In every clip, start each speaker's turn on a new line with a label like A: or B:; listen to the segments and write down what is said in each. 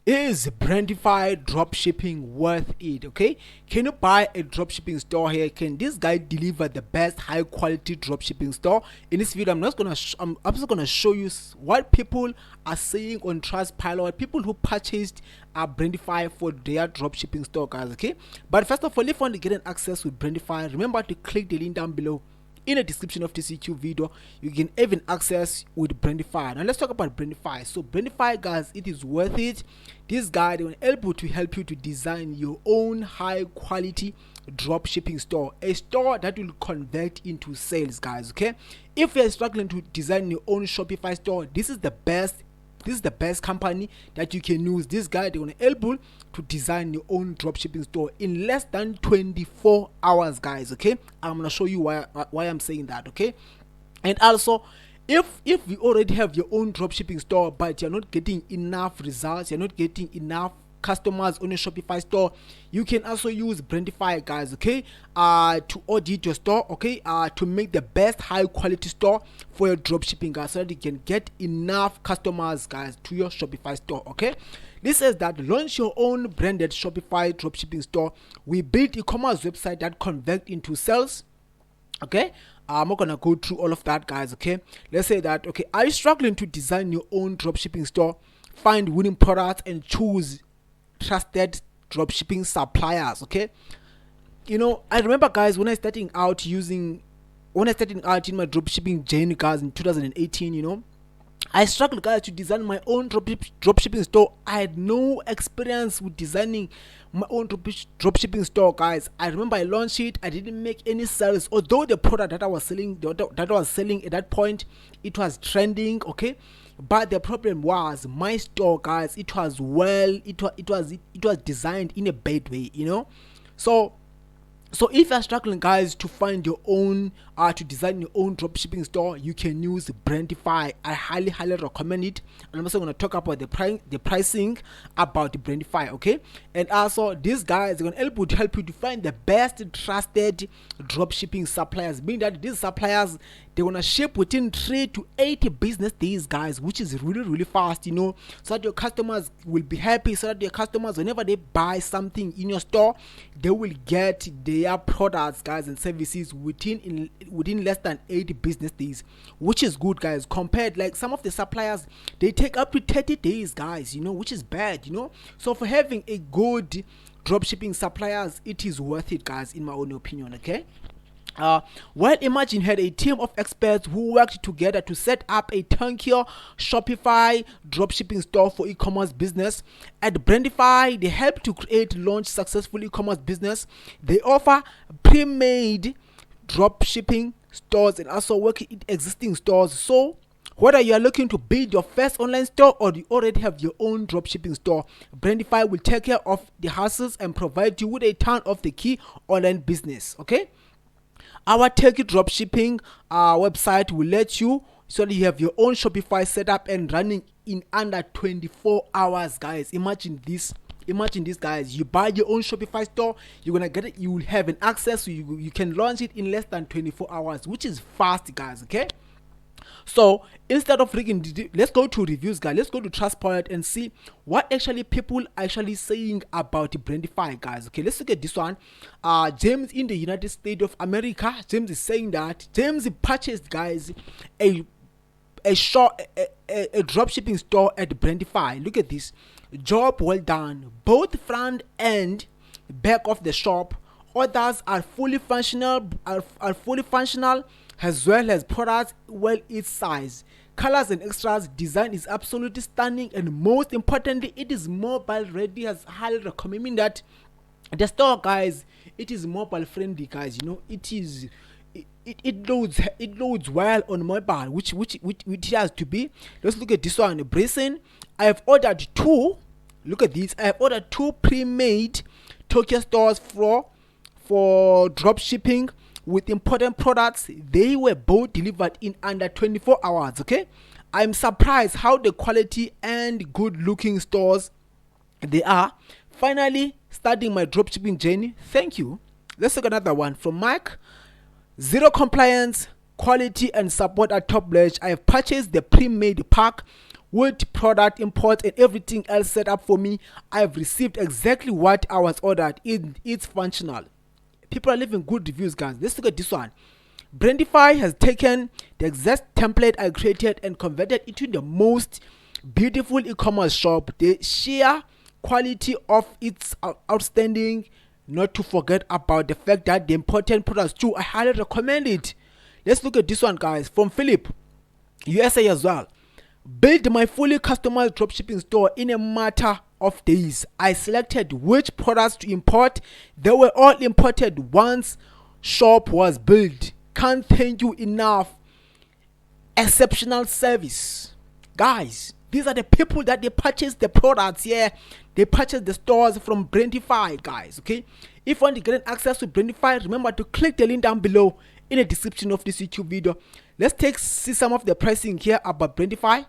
A: Is Brandafy Dropshipping worth it? Okay, can you buy a dropshipping store here? Can this guy deliver the best high quality dropshipping store? In this video, I'm just gonna show you what people are saying on Trustpilot. People who purchased Brandafy for their dropshipping store, guys. Okay, but first of all, if you want to get an access with Brandafy, remember to click the link down below in the description of this YouTube video. You can even access with Brandafy. Now let's talk about Brandafy. So Brandafy, guys, it is worth it. This guy, they will able to help you to design your own high quality drop shipping store, a store that will convert into sales, guys. Okay, if you're struggling to design your own Shopify store, this is the best company that you can use. This guy, they're gonna able to design your own dropshipping store in less than 24 hours, guys. Okay, I'm gonna show you why I'm saying that. Okay, and also, if you already have your own dropshipping store but you're not getting enough results, you're not getting enough customers on your Shopify store, you can also use Brandafy, guys. Okay, to audit your store, okay, to make the best high quality store for your dropshipping, guys, so that you can get enough customers, guys, to your Shopify store. Okay, this says that launch your own branded Shopify dropshipping store. We build e-commerce website that convert into sales. Okay, I'm not gonna go through all of that, guys. Okay, let's say that, okay, are you struggling to design your own dropshipping store? Find winning products and choose trusted dropshipping suppliers. Okay, you know, I remember, guys, when I starting out in my dropshipping journey, guys, in 2018, you know, I struggled, guys, to design my own dropshipping store. I had no experience with designing my own dropshipping store, guys. I remember I launched it. I didn't make any sales, although the product that I was selling, at that point, it was trending. Okay, but the problem was my store, guys. It was designed in a bad way, you know. So if you're struggling, guys, to find your own to design your own dropshipping store, you can use Brandafy. I highly recommend it. And I'm also going to talk about the pricing about the Brandafy. Okay, and also these guys are going to help you to find the best trusted dropshipping suppliers, meaning that these suppliers, they're gonna ship within 3 to 8 business days, guys, which is really fast, you know, so that your customers will be happy, so that your customers, whenever they buy something in your store, they will get their products, guys, and services within less than 8 business days, which is good, guys, compared, like, some of the suppliers, they take up to 30 days, guys, you know, which is bad, you know. So for having a good dropshipping suppliers, it is worth it, guys, in my own opinion. Okay, well, Imagine had a team of experts who worked together to set up a turnkey Shopify dropshipping store for e-commerce business. At Brandafy, they help to launch successful e-commerce business. They offer pre-made dropshipping stores and also work in existing stores. So whether you are looking to build your first online store or you already have your own dropshipping store, Brandafy will take care of the hassles and provide you with a ton of the key online business. Okay, our turkey dropshipping website will let you, so that you have your own Shopify setup and running in under 24 hours, guys. Imagine this, guys. You buy your own Shopify store, you're gonna get it, you will have an access, so you can launch it in less than 24 hours, which is fast, guys. Okay, so instead of reading, let's go to reviews, guys. Let's go to Trustpilot and see what actually people actually saying about Brandafy, guys. Okay, let's look at this one. James in the United States of America, James is saying that James purchased, guys, a dropshipping store at Brandafy. Look at this. Job well done. Both front and back of the shop orders are fully functional, as well as products well its size, colors and extras. Design is absolutely stunning, and most importantly, it is mobile ready. As highly recommending that the store, guys, it is mobile friendly, guys. You know, it loads well on mobile, which it has to be. Let's look at this one. Bracing. I have ordered 2. Look at this. I have ordered 2 pre-made Tokyo stores for drop shipping with important products. They were both delivered in under 24 hours. Okay, I'm surprised how the quality and good looking stores they are. Finally starting my dropshipping journey. Thank you. Let's take another one from Mike. Zero compliance, quality and support at top notch. I have purchased the pre-made pack with product imports and everything else set up for me. I've received exactly what I was ordered. It's functional. People are leaving good reviews, guys. Let's look at this one. Brandafy has taken the exact template I created and converted it into the most beautiful e-commerce shop. The sheer quality of it's outstanding, not to forget about the fact that the important products too. I highly recommend it. Let's look at this one, guys, from Philip, USA as well. Build my fully customized dropshipping store in a matter of days. I selected which products to import. They were all imported once shop was built. Can't thank you enough. Exceptional service. Guys, these are the people that they purchase the products. Yeah, they purchase the stores from Brandafy, guys. Okay, if you want to get access to Brandafy, remember to click the link down below in the description of this YouTube video. Let's see some of the pricing here about Brandafy.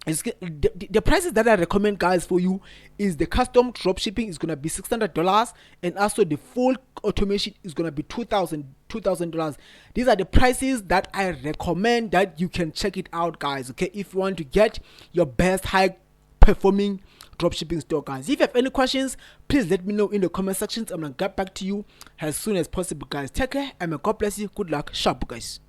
A: The prices that I recommend, guys, for you is the custom dropshipping is gonna be $600, and also the full automation is gonna be $2,000. These are the prices that I recommend that you can check it out, guys. Okay, if you want to get your best high performing dropshipping store, guys. If you have any questions, please let me know in the comment sections. I'm gonna get back to you as soon as possible, guys. Take care and may God bless you. Good luck. Sharp, guys.